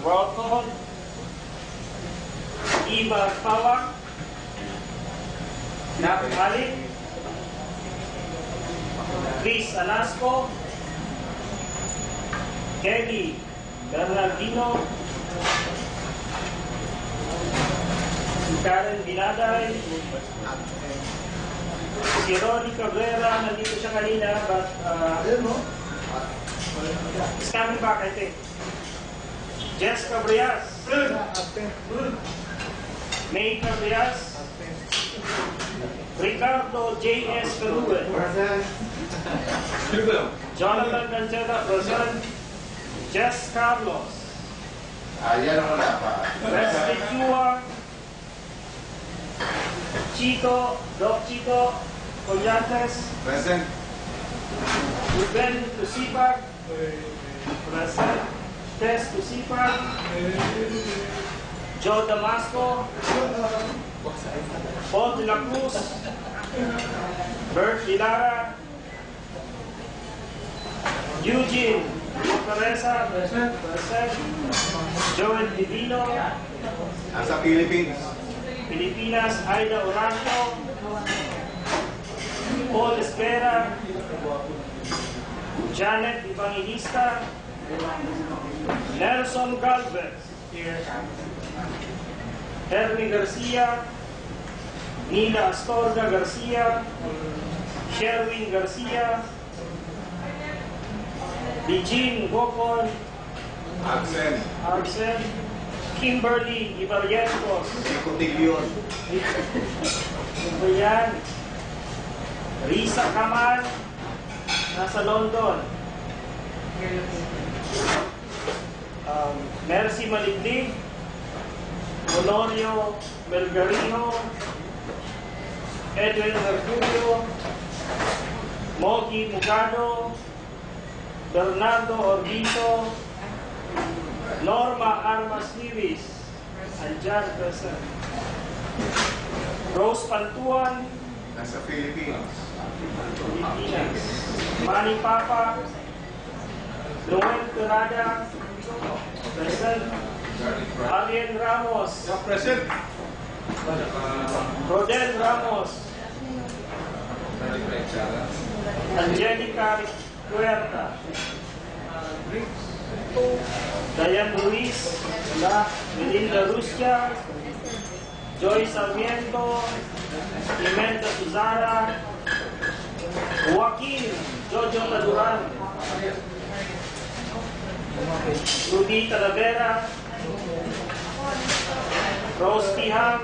roll call. Eva Pawak, Nak Malik, Chris Alasco, Kelly Bernardino, Karen Binaday, si Ronnie Cabrera, nandito siya kanina, but he's coming back, I think. Jess Cabrias, May Cabrias, Ricardo J.S. Caluben, Jonathan Cancela, present. Jess Carlos, Wesley Chua, Chico, Doc Chico, Collantes, present. Ruben Tusipag, present. Tess Tusipag, Joe Damasco, Paul de la Cruz, Bert Hilara, Eugene Teresa, present. Joel Divino, Nasa Philippines. Pilipinas, Aida Oranto, Paul Espera, Janet Evangelista, Nelson Galvez, Hermie Garcia, Nila Astorga Garcia, Sherwin Garcia, Eugene Gokon, Arsen, Kimberly Ibarrientos, Cotillion, Ibayan, Risa Kamal, nasa London, Mercy Maliglig, Honorio Melgarino, Edwin Mercurio, Mogi Mugado, Bernardo Orbito, Norma Armas Nivis, andyan present. Rose Pantuan, nasa Philippines. Pilipinas. Manny Papa, Noel Tirada, present. Alien Ramos, Present. Rodel Ramos, Angelica Huerta, Dayan Ruiz, Melinda Ruscia, Joy Sarmiento, Clementa Suzara, Joaquin Jojo Taduran, Rudy Talavera, Rose Tiham,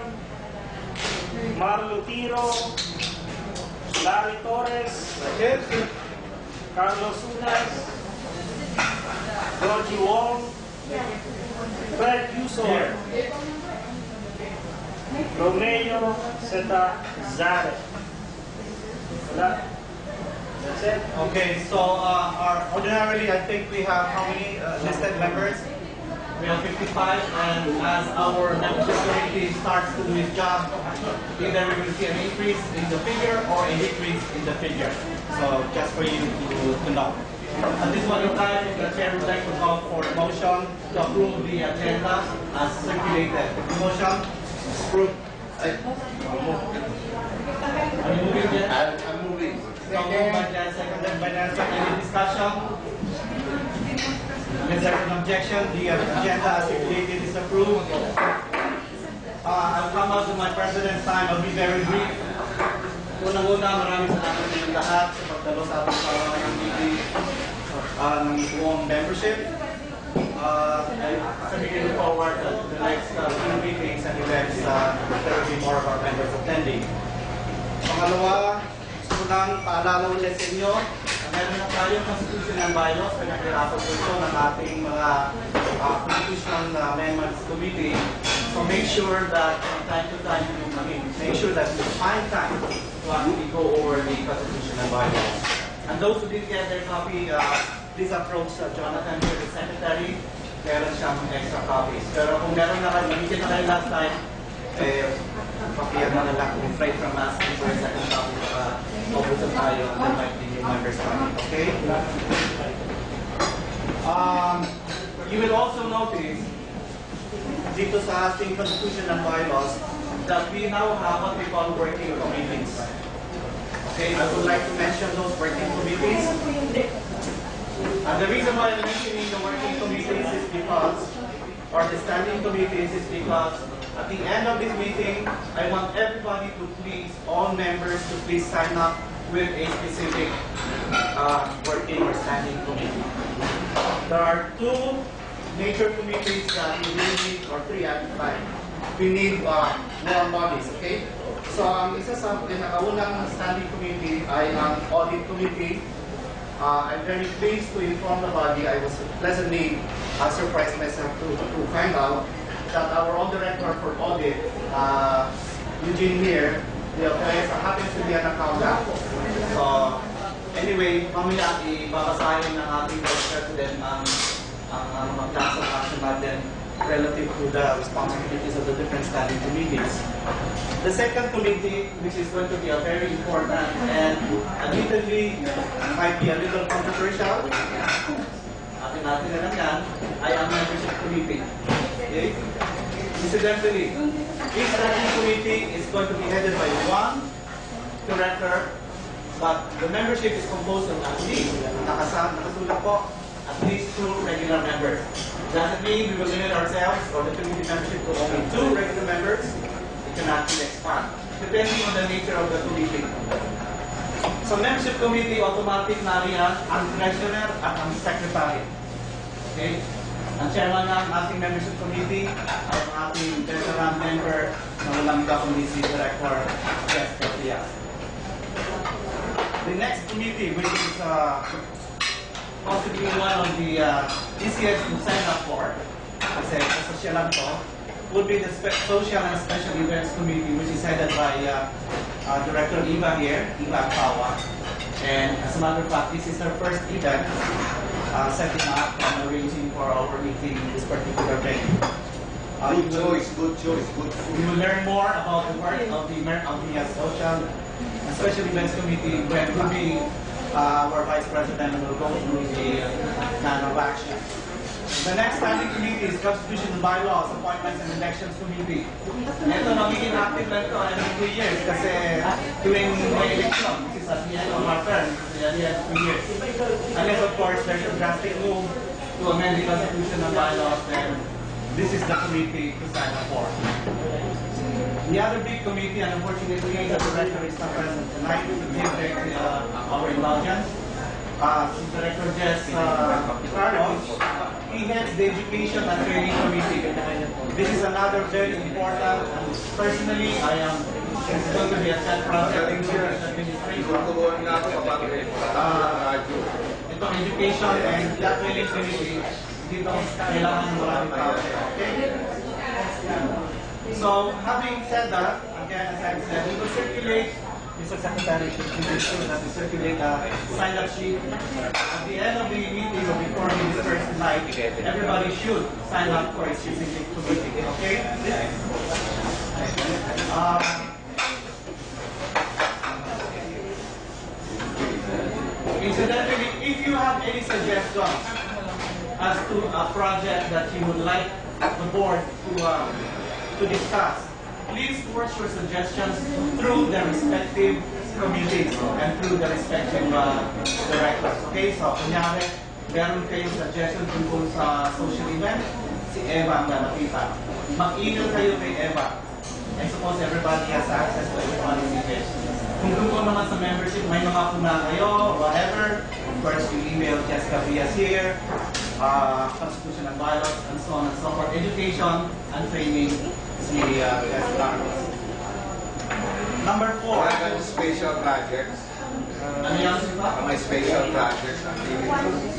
Marlo Tiro, Larry Torres, Carlos Unas, Georgie Wong, Fred Yusor, Romeo Zeta Zare. That's it. Okay, so ordinarily I think we have how many listed members? We have 55, and as our membership committee starts to do its job, either we will see an increase in the figure or a decrease in the figure. So just for you to know. At this point in time, the chair would like to call for a motion to approve the agenda as circulated. Motion? Approved. Are you moving yet? I'm moving. So moved by Jan, seconded by Nelson. Any discussion? If there is an objection, the agenda as circulated is approved. I'll come out to my president's time. I'll be very brief. Unang-una, maraming salamat sa inyong lahat sa pagdalo sa ating parawan ng meeting ng buong membership. I'm looking forward to the next few meetings and events. There will be more of our members attending. Pangalawa, gusto ko lang paalala ulit sa inyo. Meron na tayong constitutional bylaws, pinaghirapan po ito ng ating mga constitutional amendments committee. So make sure that from time to time, make sure that you find time to actually go over the constitutional bylaws. And those who didn't get their copy, please approach Jonathan here, the secretary. Meron siyang extra copies. Pero kung meron na kayo, nabigyan na kayo last time, papiyan na lang kung freight from us for a second copy over sa tayo, there might be new members coming, okay? you will also notice dito sa ating constitution and bylaws that we now have what we call working committees. Okay, I would like to mention those working committees. And the reason why I'm mentioning the working committees is because, or the standing committees is because at the end of this meeting, I want everybody to please, all members to please sign up with a specific working or standing committee. There are two major committees that we really need, or three at a time. We need more bodies, okay? So ang isa sa pinakaunang standing committee ay ang audit committee. I'm very pleased to inform the body. I was pleasantly surprised myself to find out that our own director for audit, Eugene here, happens to be an accountant. So anyway, mamaya ibabasahin ng ating Vice President ang mga plans of action natin relative to the responsibilities of the different standing committees. The second committee, which is going to be a very important and admittedly might be a little controversial, atin na lang yan, ay ang membership committee. Okay? Incidentally, this standing committee is going to be headed by one director, but the membership is composed of at least, nakasulat po, at least 2 regular members. Doesn't mean we will limit ourselves or the committee membership to only 2 regular members. It can actually expand, depending on the nature of the committee. So membership committee, automatic na riyan ang treasurer at ang secretary. Okay? Ang chairman ng ating membership committee ay ang ating treasurer member na walang iba kundi si Director Jessica Diaz. The next committee, which is possibly one of the easiest to sign up for, kasi social lang to, would be the Social and Special Events Committee, which is headed by Director Eva here, Eva Kawa. And as a matter of fact, this is her first event setting up and arranging for our meeting in this particular venue. Good choice, good food. We will learn more about the work of the Social and Special Events Committee when will be our Vice President will go through the plan of action. The next standing committee is Constitution and Bylaws, Appointments and Elections Committee. Ito magiging active lang ito every 2 years kasi tuwing may election, this is at the end of our term, at the end of 2 years. Unless of course there's a drastic move to amend the Constitution and Bylaws, then this is the committee to sign up for. The other big committee, and unfortunately the director is not present tonight to give our indulgence. Director Jess Carlos, he heads the Education and Training Committee. This is another very important, and personally I am going to be a set project in administration. Itong Education and Training Committee, dito kailangan maraming tao. Okay? So, having said that, again, as I said, we will circulate, Mr. Secretary should make sure that we circulate a sign-up sheet. At the end of the meeting or before we disperse tonight, everybody should sign up for a specific committee, okay? Incidentally, if you have any suggestions as to a project that you would like the board to discuss, please forward your suggestions through the respective committees and through the respective directors. Okay, so kunyari, meron kayong suggestion tungkol sa social event, si Eva ang lalapitan. Mag-email kayo kay Eva. I suppose everybody has access to everybody's suggestions. Kung tungkol naman sa membership, may mga puna kayo, whatever, of course, you email Jessica Diaz here, Constitution and Bylaws, and so on and so forth. Education and Training, si Jessica. Number 4. What are the special projects? Ano yan? Mga special projects activities?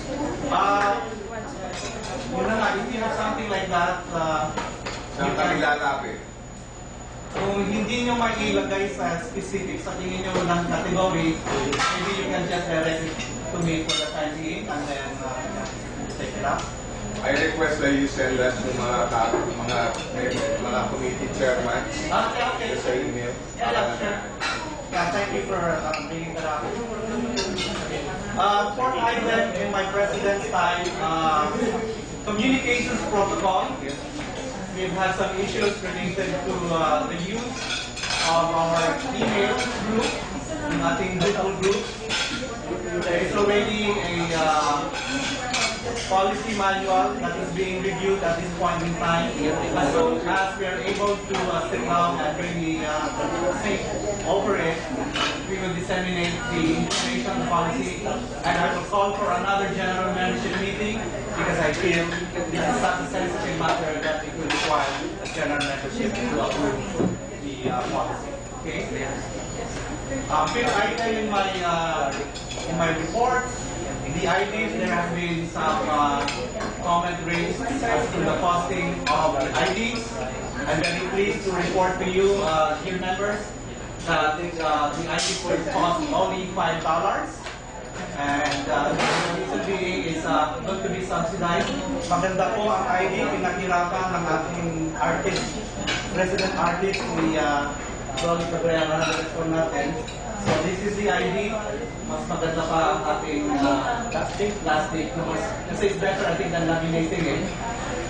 Yun na nga, if you have something like that, Saan kami lalapit? kung hindi nyo mailagay sa specific, sa tingin nyo ng category, maybe you can just direct it to me for the time being and then take it up. I request that you send us to mga committee chairman Okay. sa email. Yeah, sure. Yeah, thank you for bringing that up. Fourth item in my president's time, Communications protocol. We've had some issues related to the use of our email group, ating Google group. There is already a policy manual that is being reviewed at this point in time. As soon as we are able to sit down and really think over it, we will disseminate the information policy, and I will call for another general membership meeting because I feel this is such a sensitive matter that it will require a general membership to approve the policy. Okay? Fifth item in my report, the IDs, there has been some comment raised as to the costing of the IDs. I'm very pleased to report to you, dear members, that the IDs will cost only $5. And the reason being is going to be subsidized. Maganda po ang ID, pinakirapan ng ating artist, resident artist, ni Rolly Cabrera na respond natin. So this is the ID. Mas maganda pa ang ating plastic. Kasi it's better, I think, than laminating it.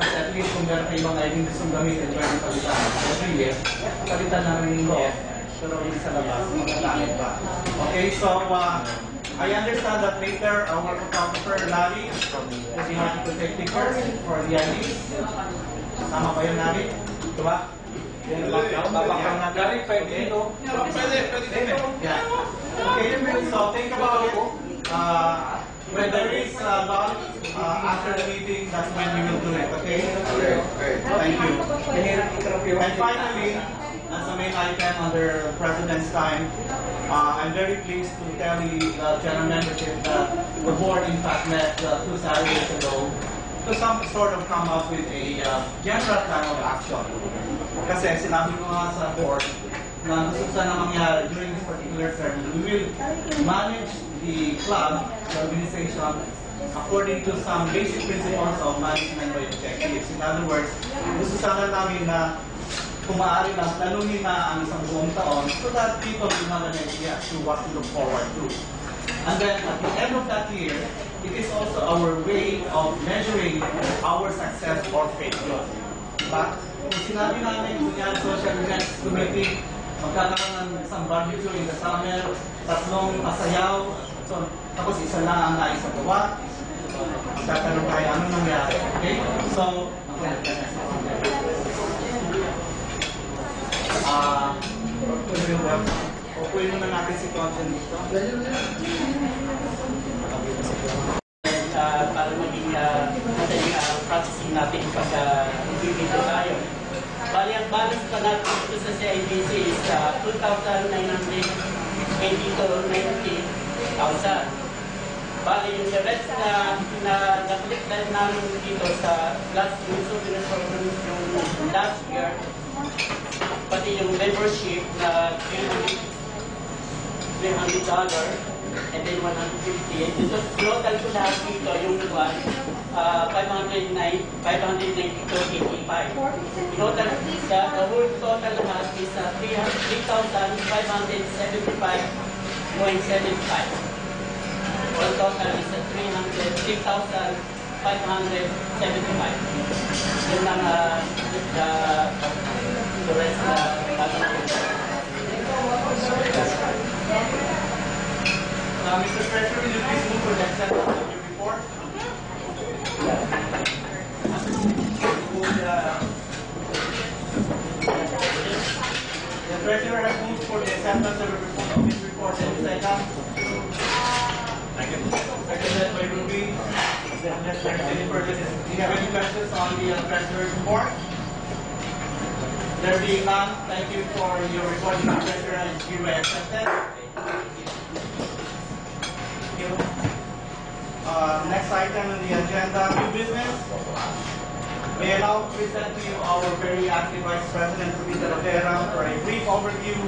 Kasi at least kung meron kayo mga ID gustong gamitin, pwede palitan. Every year, palitan namin yung loob. Pero hindi sa labas, magagamit pa. Okay, so I understand that later our photographer, Larry, will be happy to take pictures for the IDs. Tama ba yun, Larry? Diba? Gary, pwede ito. Yeah. Okay, so think about it. When there is lunch after the meeting, that's when we will do it, okay? Thank you. And finally, as a main item under President's time, I'm very pleased to tell the general membership that the board in fact met 2 Saturdays ago to some sort of come up with a general plan of action. Kasi sinabi ko nga sa board na gusto sana mangyari during this particular term, we will manage the club, the organization, according to some basic principles of management by objectives. In other words, gusto sana namin na kung maaari na lalunin na ang isang buong taon so that people will have an idea as to what to look forward to. And then at the end of that year, it is also our way of measuring our success or failure. But kung sinabi namin sa social events committee, magkakaroon ng isang barbecue in the summer, 3 pasayaw, so, tapos isa lang ang naisagawa, tatanong tayo ano nangyari. Okay? So, upuin muna natin si Conchen dito. Para maging processing natin pag bibito tayo. Bali, ang balance pa natin ito sa CIBC is 2,980 to 90,000. Bali, yung the rest na na-click namin dito sa last year, so yung last year, pati yung membership na $300 and then 150. So total ko lahat dito yung 592.85. Total, the whole total lahat is 3,575.75. All total is 303,575. Yun ang the rest Mr. Treasurer, will you please move for the acceptance of your report? The Treasurer has moved for the acceptance of his report. And second? Seconded by Ruby. Unless there's any further, do you have any questions on the Treasurer's report? There being none, thank you for your report, Mr. Treasurer, and you may accept it. Next item on the agenda, new business. May I now present to you our very active Vice President, Rubita Rivera, for a brief overview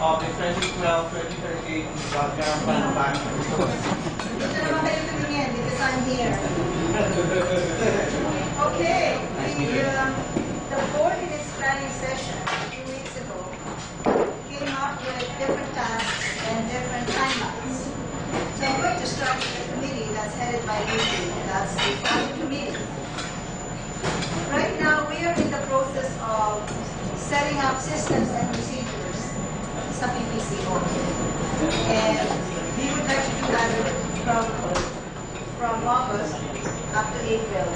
of the 2012-2013 General Plan of Action. Because I'm here. Okay, the board in its planning session 2 weeks ago came up with different tasks and different timelines. So I'm going to start with the committee that's headed by you. That's the budget committee. some systems and procedures sa PPCO. And we would like to do that from August up to April.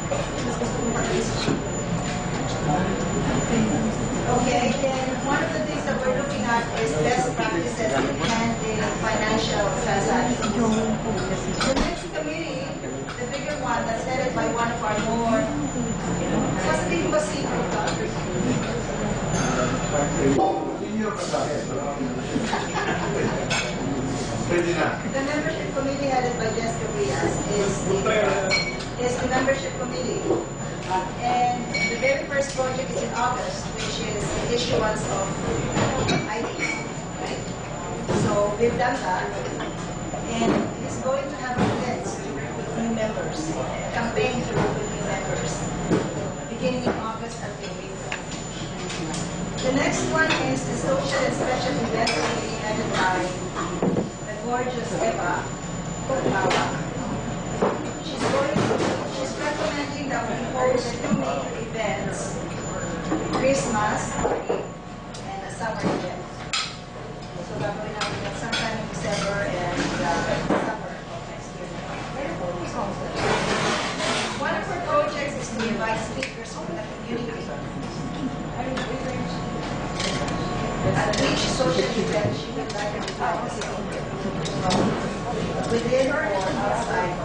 Okay, and one of the things that we're looking at is best practices in handling financial transactions. The next committee, the bigger one that's headed by one of our more, sasabihin ba si Senior kasama. Pwede na. The membership committee headed by Jessica Rias is the membership committee. And the very first project is in August, which is the issuance of IDs. Right? So we've done that. And it's going to have events to recruit new members, campaign to recruit new members, beginning in August until April. The next one is the social and special events committee headed by the gorgeous Eva Bawa. She's recommending that we host two major events, Christmas and a summer event. So gagawin namin yan sometime in December and summer of next year. One of our projects is to invite speakers from the community. At each social event, she would like to invite a speaker within or outside.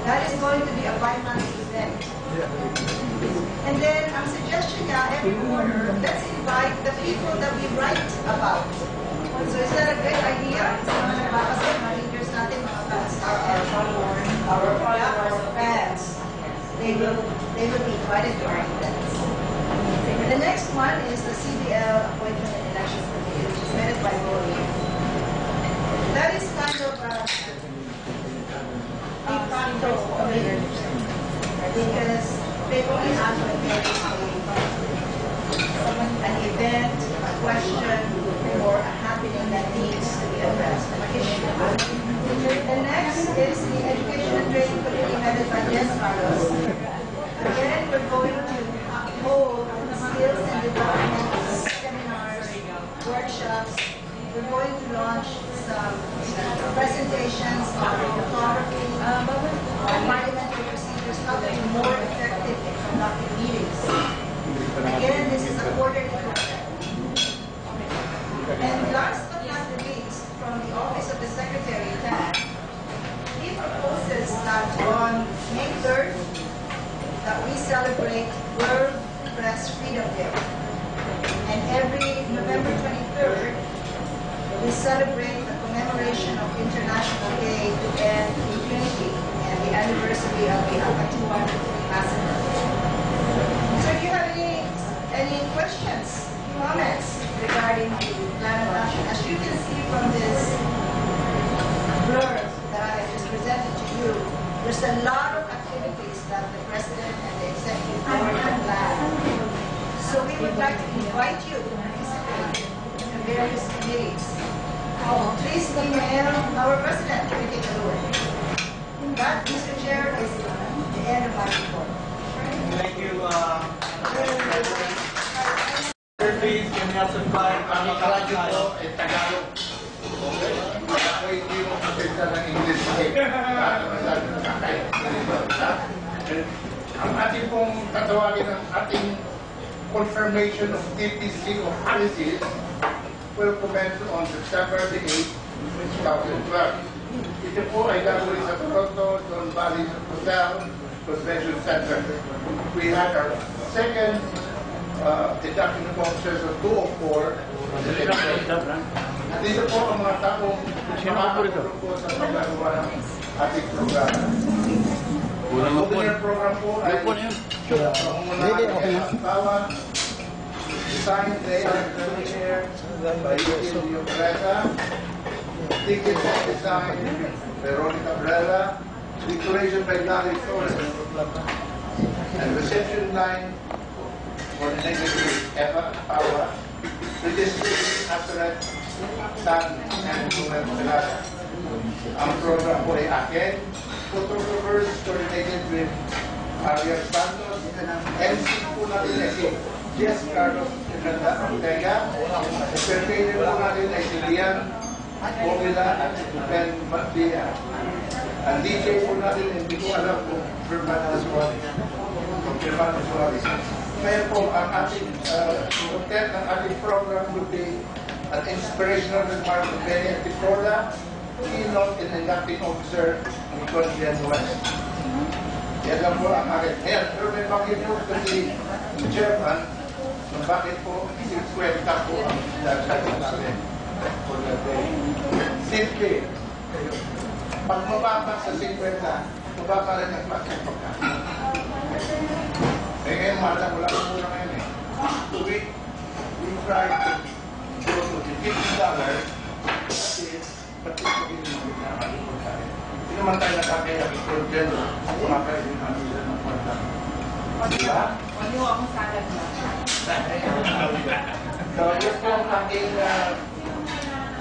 That is going to be a bi-monthly event. And then, ang suggestion niya, every quarter, let's invite the people that we write about. So is that a good idea? Sa mga nagbabasa, mga leaders natin, mga fans, our fans, they will be invited to our events. The next one is the CBL Appointment and Elections Committee, which is headed by Lori. That is kind of a de facto committee because they only have to carry an event, a question, or a happening that needs to be addressed, an issue. The next is the Education and Training Committee headed by Jess Carlos. Again, we're going to hold skills and development seminars, workshops. We're going to launch some presentations on photography, parliamentary procedures, how to be more effective in conducting meetings. Again, this is a quarterly program. And last but not the least, from the Office of the Secretary, he proposes that on May 3rd, that we celebrate World Press Freedom Day. And every November 23rd, we celebrate the commemoration of International Day to End Impunity and the anniversary of the Akatuan massacre. So if you have any questions, comments regarding the plan of action, as you can see from this blurb that I have just presented to you, there's a lot of activities that the President and the Executive Board have planned. So we would like to invite you to participate in the various committees. Please email our President to take a look. That, Mr. Chair, is the end of my report. Thank you, please, can you have some time? Radyo po, Tagalog. Ako hindi mo kasita ng English. Ang ating pong tatawagin ng ating confirmation of TPC of policies will commence on September the 8th, 2012. Ito po ay gagawin sa Toronto, Don Valley Hotel, Convention Center. We had our second deduction of officers of 204. At dito po ang mga taong makakatulong po sa paggagawa ng ating programa. Ang opener program po ay ang tawa, designed layout and chair by Silvio Bretta, tickets and design Veronica Brella, decoration by Larry Torres, and reception line coordinated with Eva Awa, redistributing Asaret, San, and Lumen Pelada. Ang program po ay akin, photographers coordinated with Ariel Santos, MC po natin ay Jess Carlos Ortega. Perpinin po natin ay si Lian Bovila at si Ben Matlia. Ang DJ po natin, hindi ko alam kung Firmano Suarez. Ngayon po, ang ating content ng ating program would be an inspirational remark of Benny Antipola, keynote and inducting officer ng Congen West. Yan lang po ang akin. Ngayon, pero may pakipot kasi si Chairman kung bakit po 6.20 po ang nagsabi namin for the day. Simple. Pag mababa sa 50, mababa rin ang pagkakapagka. Eh ngayon, mahal wala ko muna ngayon eh. We try to go to the $50. That is, particularly na ating pagkain. Hindi naman tayo nakakaya ng content kung kumakain din ang nila ng pagkain. Diba? Huwag niyo akong salad na. So, yun po ang aking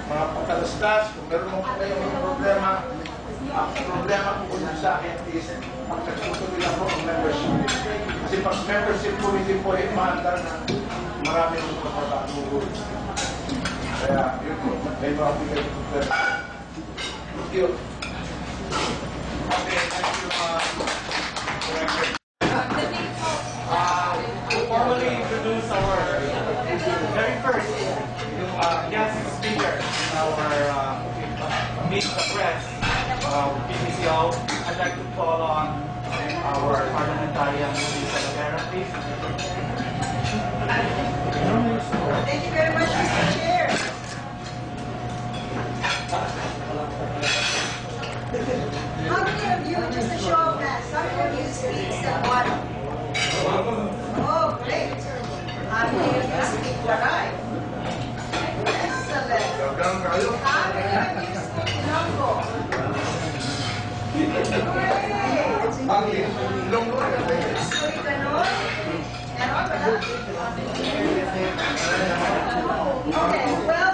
mga pagkalastas. Kung meron mo po kayong problema, ang problema po sa akin is pagkatutuloy lang po ang membership. Kasi pag membership po hindi po ay maandar na marami po pagkakatuloy. Kaya yun po, may mga bigay po. Thank you. Okay, thank you, Director. To formally introduce our very first guest speaker in our Meet the Press, PPCO, I'd like to call on our parliamentarian, Luisa Loguera, please. Thank you very much, Mr. Chair. How many of you, just a show of hands, how many of you speak step 1? Oh, great. How many of you speak Waray? Excellent. How many of you speak Ilonggo? Great. Surigano? Meron ba na? Okay, well,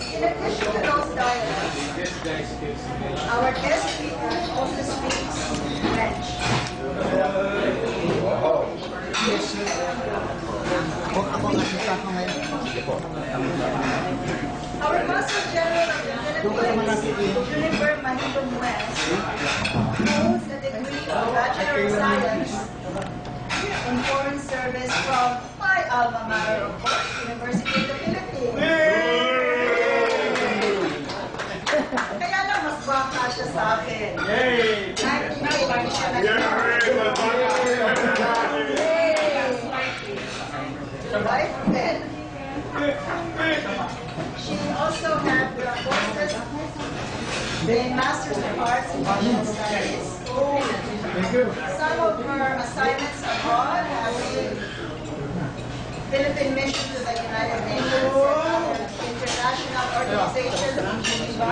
in addition to those dialects, our guest speaker also speaks French. Our Consul General of the Philippines, Juniper Mahilum West, holds a degree of Bachelor of Science in Foreign Service from my alma mater, of course, University of the Philippines. Kaya lang mas baka siya sa akin. Yay! 1980 siya right? Then, she also had courses in Masters of Arts in Asian Studies. Some of her assignments abroad have been Philippine mission to the United Nations and other international organizations in Geneva.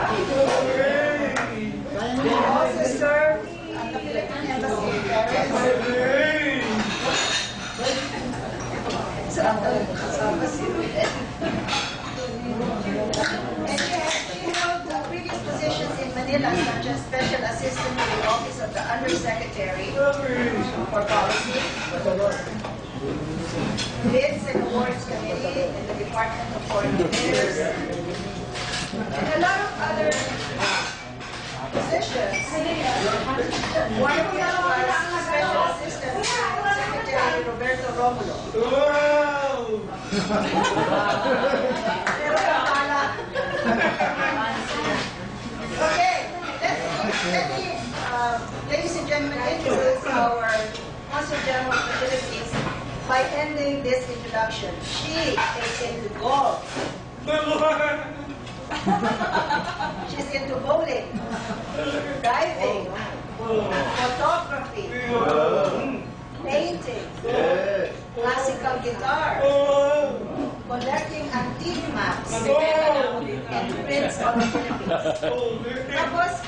She also served at the Philippine Embassy in Paris. And she held previous positions in Manila, such as Special Assistant to the Office of the Undersecretary for Policy, Bids and Awards Committee in the Department of Foreign Affairs, and a lot of other positions. One of them was Special Assistant to Secretary Roberto Romulo. Pero pala. Okay, let me, ladies and gentlemen, introduce our Consul General of the Philippines by ending this introduction. She is into golf. She's into bowling, diving, photography, painting, classical guitar, collecting antique maps, and prints of the Philippines. Tapos,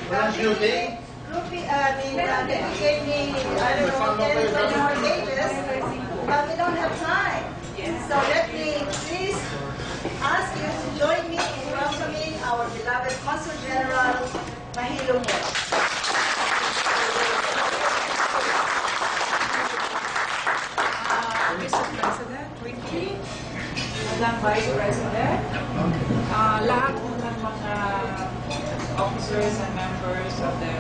they gave me, I don't know, 10, 20 more pages, but we don't have time. So let me please ask you to join me in welcoming our beloved Consul General Mahilum West. Mr. President, bilang Vice President, lahat po ng mga officers and members of the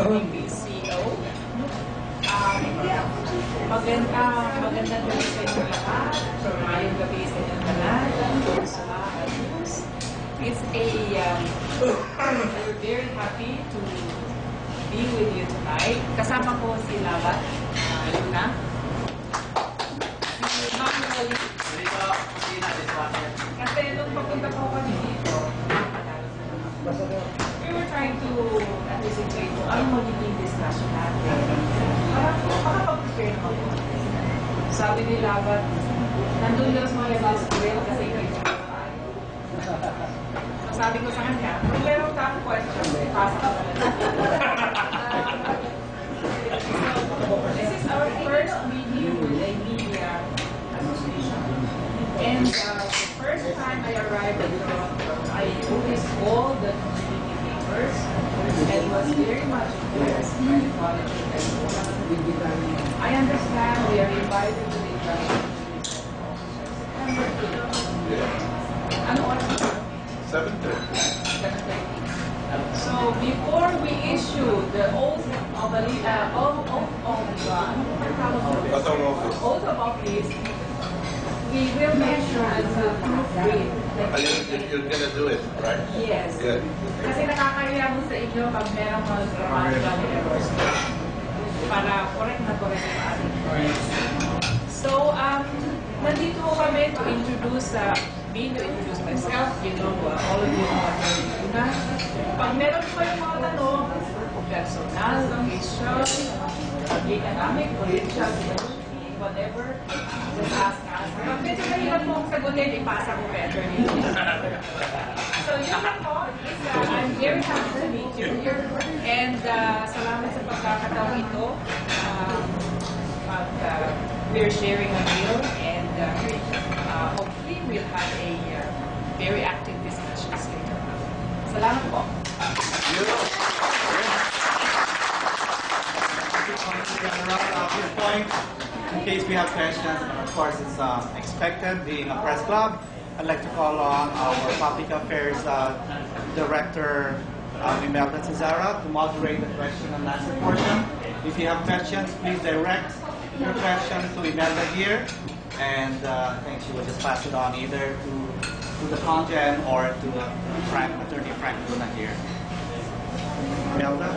BPCO, magandang gabi sa inyo lahat. Mayong gabi sa inyo lahat. We're very happy to be with you tonight. Kasama ko si Labat, Luna. Si Ma'am Molly. Kasi nung papunta ko kami dito, we were trying to anticipate kung ano magiging discussion natin. Parang makapag-prepare naman po. Sabi ni Labat, nandun lang sa mga last grill kasi kayo. So sabi ko sa kanya, kung meron ka akong question, ipasa ka na lang. This is our first meeting with a media association. And the first time I arrived in Toronto, I noticed all the community papers and was very much impressed by the quality of them. I understand we are invited to the induction September 8th. Ano oras ito? 7:30. So before we issue the oath of office, we will make sure it's a proofread. You're gonna do it, right? Yes. Good. Kasi nakakahiya mo sa inyo pag merong mga grammatical errors. Para correct na correct yung ating words. So, nandito kami to introduce myself. You know, all of you know Luna. Pag meron po yung mga tanong, personal, racial, economic, political, whatever, just ask us. Pag medyo mahirap mo sagutin, ipasa ko better. So yun lang po. I'm very happy to meet you. And salamat sa pagkakataong ito. We're sharing a meal and hopefully we'll have a very active discussion later. Salamat po. In case we have questions, of course it's expected being a press club. I'd like to call on our Public Affairs Director, Imelda Cesara, to moderate the question and answer portion. If you have questions, please direct your question to Imelda here, and I think she will just pass it on either to the Congen or to Attorney Frank Luna here. Imelda?